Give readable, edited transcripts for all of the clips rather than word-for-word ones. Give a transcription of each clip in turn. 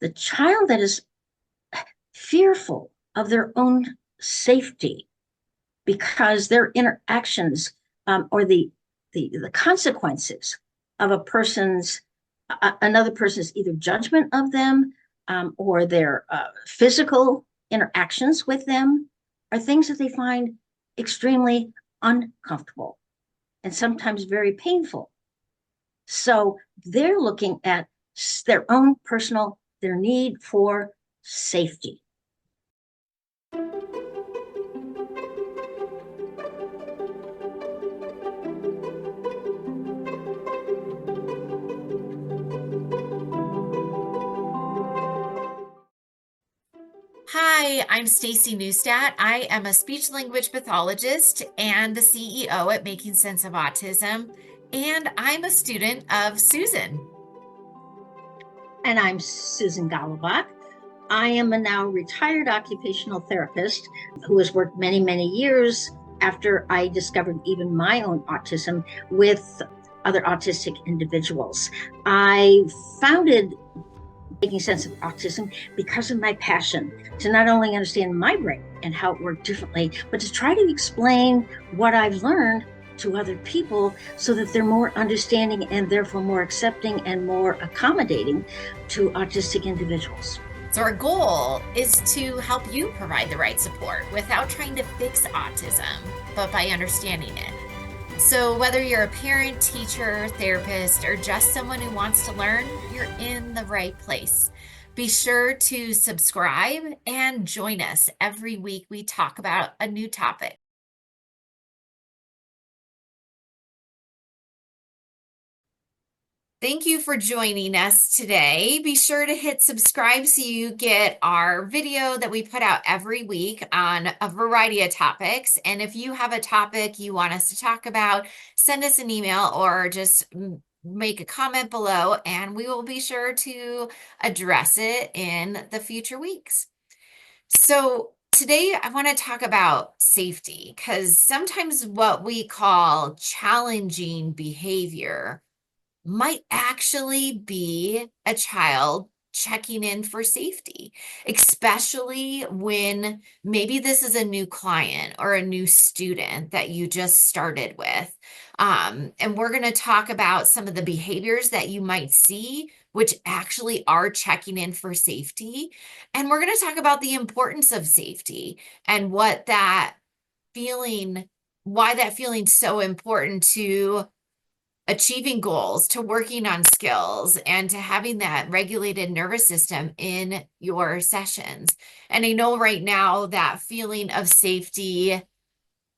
the child that is fearful of their own safety because their interactions or the consequences of another person's either judgment of them or their physical interactions with them are things that they find extremely uncomfortable and sometimes very painful. So they're looking at their own their need for safety. Hi, I'm Staci Neustadt. I am a speech language pathologist and the CEO at Making Sense of Autism, and I'm a student of Susan. And I'm Susan Golabach. I am a now retired occupational therapist who has worked many, many years after I discovered even my own autism with other autistic individuals. I founded Making Sense of Autism because of my passion to not only understand my brain and how it worked differently, but to try to explain what I've learned to other people so that they're more understanding and therefore more accepting and more accommodating to autistic individuals. So, our goal is to help you provide the right support without trying to fix autism, but by understanding it. So, whether you're a parent, teacher, therapist, or just someone who wants to learn, you're in the right place. Be sure to subscribe and join us every week. We talk about a new topic. Thank you for joining us today. Be sure to hit subscribe so you get our video that we put out every week on a variety of topics. And if you have a topic you want us to talk about, send us an email or just make a comment below, and we will be sure to address it in the future weeks. So today I want to talk about safety, because sometimes what we call challenging behavior might actually be a child checking in for safety, especially when maybe this is a new client or a new student that you just started with. And we're going to talk about some of the behaviors that you might see, which actually are checking in for safety. And we're going to talk about the importance of safety and why that feeling's so important to achieving goals, to working on skills, and to having that regulated nervous system in your sessions. And I know right now that feeling of safety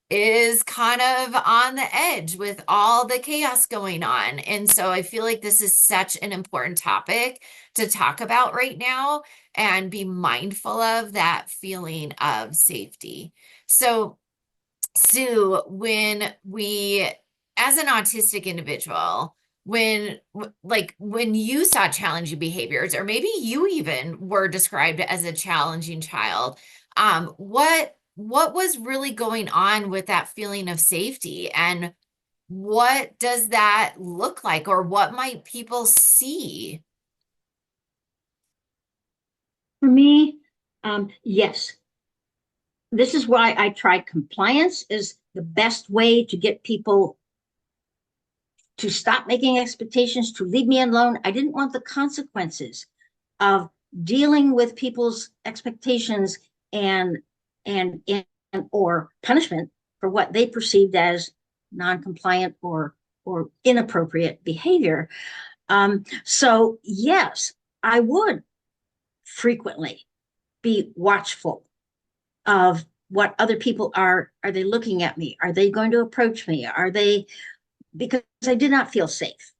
is kind of on the edge with all the chaos going on. And so I feel like this is such an important topic to talk about right now and be mindful of that feeling of safety. So, Sue, as an autistic individual, when you saw challenging behaviors, or maybe you even were described as a challenging child, what was really going on with that feeling of safety, and what does that look like, or what might people see? For me, yes, this is why I tried compliance is the best way to get people to stop making expectations, to leave me alone. I didn't want the consequences of dealing with people's expectations and or punishment for what they perceived as non-compliant or inappropriate behavior. So yes, I would frequently be watchful of what other people are they looking at me? Are they going to approach me? Because I did not feel safe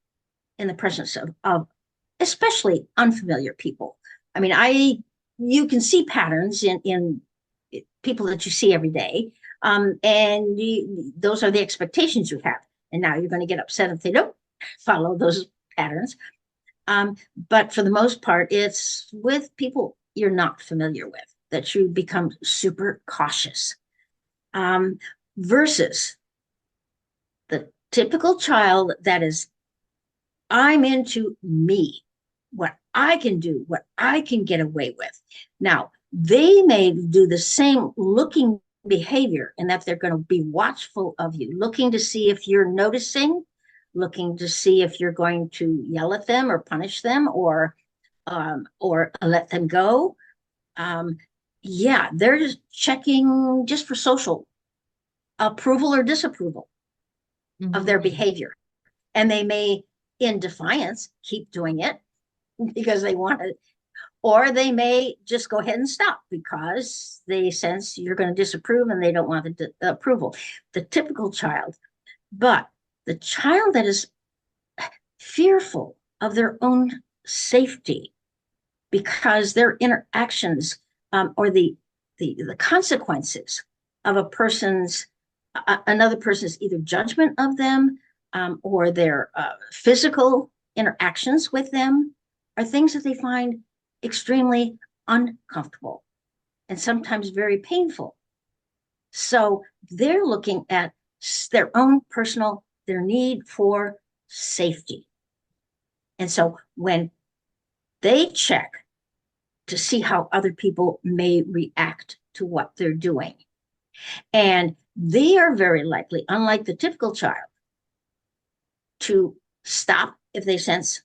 in the presence of especially unfamiliar people. I mean, you can see patterns in people that you see every day, and those are the expectations you have. And now you're going to get upset if they don't follow those patterns. But for the most part, it's with people you're not familiar with that you become super cautious, versus the typical child that is, I'm into me. what I can do, what I can get away with. Now, they may do the same looking behavior, and that they're going to be watchful of you, looking to see if you're noticing, looking to see if you're going to yell at them or punish them or let them go. Um, yeah, they're just checking just for social approval or disapproval of their Mhm. behavior. And they may, in defiance, keep doing it because they want to, or they may just go ahead and stop because they sense you're going to disapprove and they don't want the approval. The typical child, but the child that is fearful of their own safety because their interactions or the consequences of a person's another person's either judgment of them or their physical interactions with them are things that they find extremely uncomfortable and sometimes very painful. So they're looking at their own personal, their need for safety. And so when they check to see how other people may react to what they're doing, and they are very likely, unlike the typical child, to stop if they sense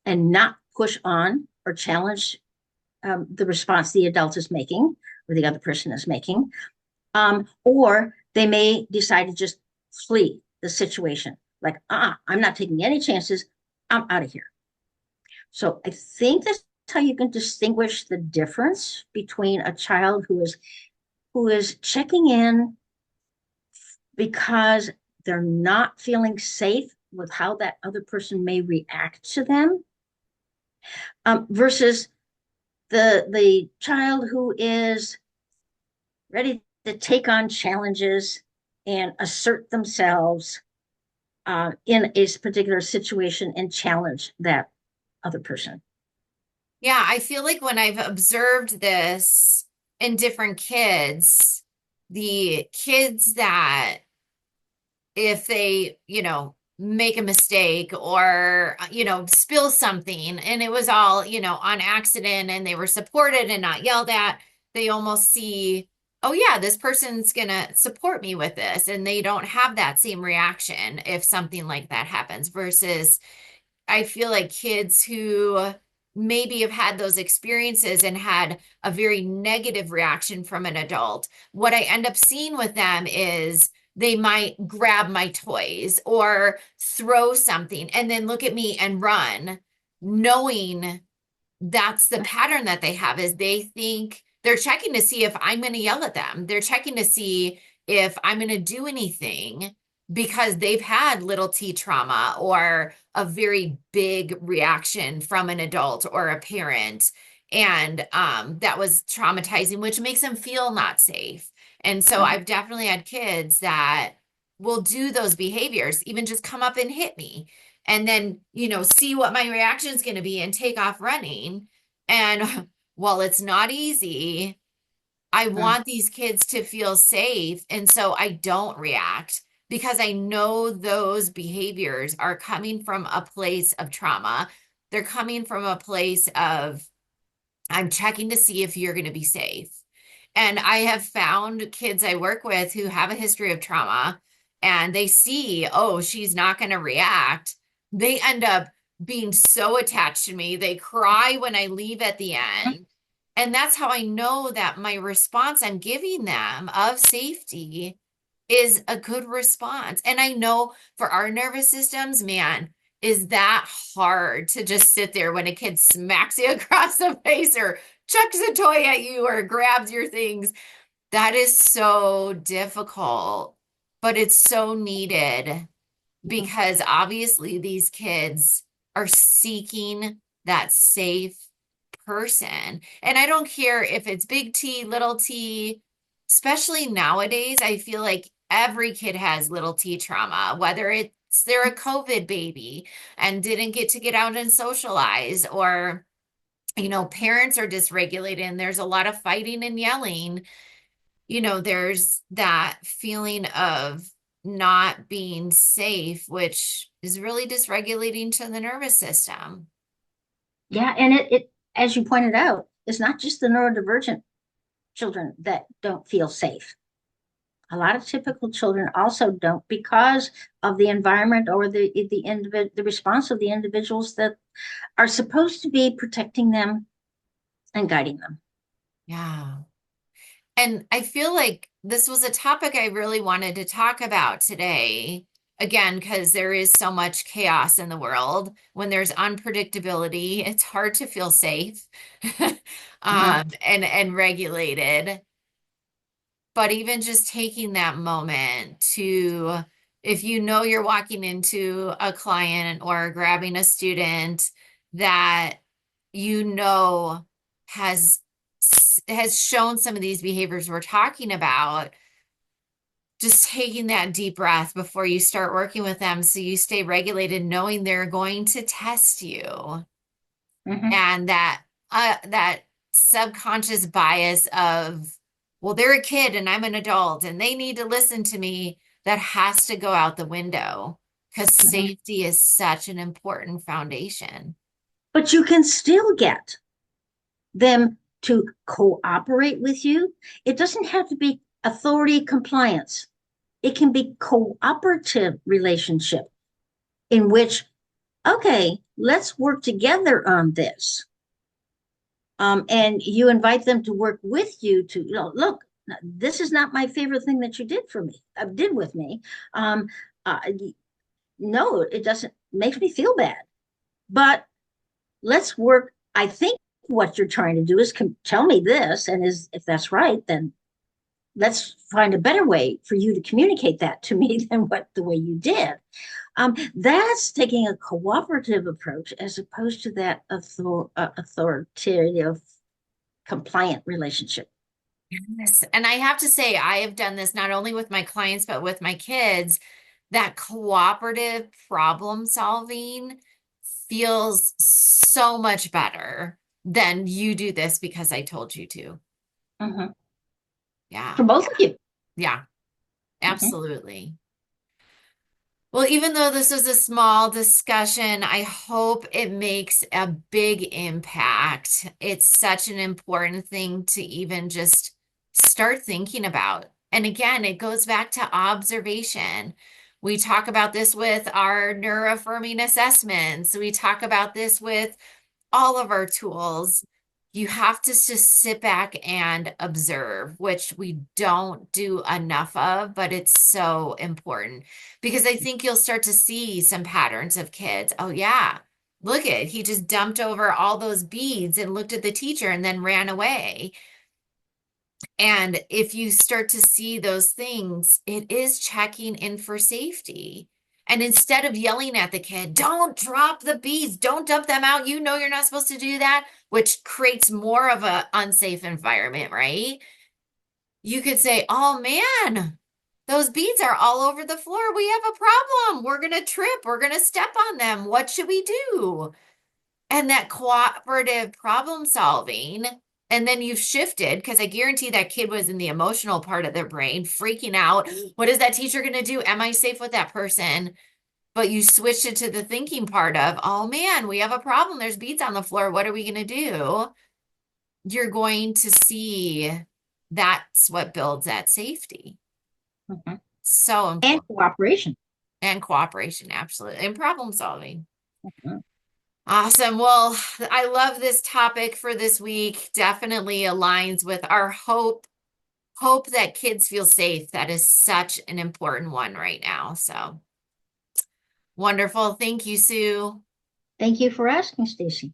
and not push on or challenge the response the adult is making or the other person is making. Or they may decide to just flee the situation. Like, I'm not taking any chances. I'm out of here. So I think that's how you can distinguish the difference between a child who is checking in because they're not feeling safe with how that other person may react to them, versus the child who is ready to take on challenges and assert themselves in a particular situation and challenge that other person. Yeah, I feel like when I've observed this in different kids, the kids that if they, make a mistake or, spill something and it was all, on accident and they were supported and not yelled at, they almost see, oh, yeah, this person's gonna support me with this. And they don't have that same reaction if something like that happens versus I feel like kids who maybe have had those experiences and had a very negative reaction from an adult, what I end up seeing with them is they might grab my toys or throw something and then look at me and run, knowing that's the pattern that they have is they think they're checking to see if I'm going to yell at them. They're checking to see if I'm going to do anything because they've had little T trauma or a very big reaction from an adult or a parent. And that was traumatizing, which makes them feel not safe. And so Mhm. I've definitely had kids that will do those behaviors, even just come up and hit me and then, see what my reaction is going to be and take off running. And while it's not easy, I want these kids to feel safe. And so I don't react because I know those behaviors are coming from a place of trauma. They're coming from a place of, I'm checking to see if you're going to be safe. And I have found kids I work with who have a history of trauma and they see, oh, she's not going to react. They end up being so attached to me. They cry when I leave at the end. And that's how I know that my response I'm giving them of safety is a good response. And I know for our nervous systems, man, is that hard to just sit there when a kid smacks you across the face or chucks a toy at you or grabs your things. That is so difficult, but it's so needed because obviously these kids are seeking that safe person. And I don't care if it's big T, little t, especially nowadays, I feel like every kid has little t trauma, whether it's they're a COVID baby and didn't get out and socialize, or, parents are dysregulated and there's a lot of fighting and yelling. There's that feeling of not being safe, which is really dysregulating to the nervous system. Yeah, and it, as you pointed out, it's not just the neurodivergent children that don't feel safe. A lot of typical children also don't because of the environment or the response of the individuals that are supposed to be protecting them and guiding them. Yeah. And I feel like this was a topic I really wanted to talk about today. Again, because there is so much chaos in the world. When there's unpredictability, it's hard to feel safe Mhm, and regulated. But even just taking that moment to, if you know you're walking into a client or grabbing a student that you know has has shown some of these behaviors we're talking about, just taking that deep breath before you start working with them so you stay regulated, knowing they're going to test you. mhm, And that subconscious bias of, well, they're a kid and I'm an adult and they need to listen to me, that has to go out the window because mhm. safety is such an important foundation. But you can still get them to cooperate with you. It doesn't have to be authority compliance. It can be cooperative relationship in which, okay, let's work together on this. And you invite them to work with you to, look, this is not my favorite thing that you did with me. Um, uh, no, it doesn't, makes me feel bad. But let's work. I think what you're trying to do is tell me this, and if that's right, then let's find a better way for you to communicate that to me than the way you did. That's taking a cooperative approach as opposed to that authoritative, compliant relationship. Yes. And I have to say, I have done this not only with my clients, but with my kids. That cooperative problem solving feels so much better than you do this because I told you to. Mhm. Yeah. For both of you. Yeah. Mhm. Absolutely. Well, even though this is a small discussion, I hope it makes a big impact. It's such an important thing to even just start thinking about. And again, it goes back to observation. We talk about this with our neuroaffirming assessments. We talk about this with all of our tools. You have to just sit back and observe, which we don't do enough of, but it's so important because I think you'll start to see some patterns of kids. Oh, yeah, look at, he just dumped over all those beads and looked at the teacher and then ran away. And if you start to see those things, it is checking in for safety. And instead of yelling at the kid, don't drop the beads, don't dump them out. You know you're not supposed to do that, which creates more of an unsafe environment, right? You could say, oh man, those beads are all over the floor. We have a problem. We're going to trip. We're going to step on them. What should we do? And that cooperative problem solving. And then you've shifted because I guarantee that kid was in the emotional part of their brain, freaking out. What is that teacher going to do? Am I safe with that person? But you switched it to the thinking part of, oh man, we have a problem. There's beads on the floor. What are we going to do? You're going to see that's what builds that safety. Mhm. So And important. cooperation. And cooperation, absolutely. And problem solving. Mhm. Awesome. Well, I love this topic for this week. Definitely aligns with our hope that kids feel safe. That is such an important one right now. So wonderful. Thank you, Sue. Thank you for asking, Staci.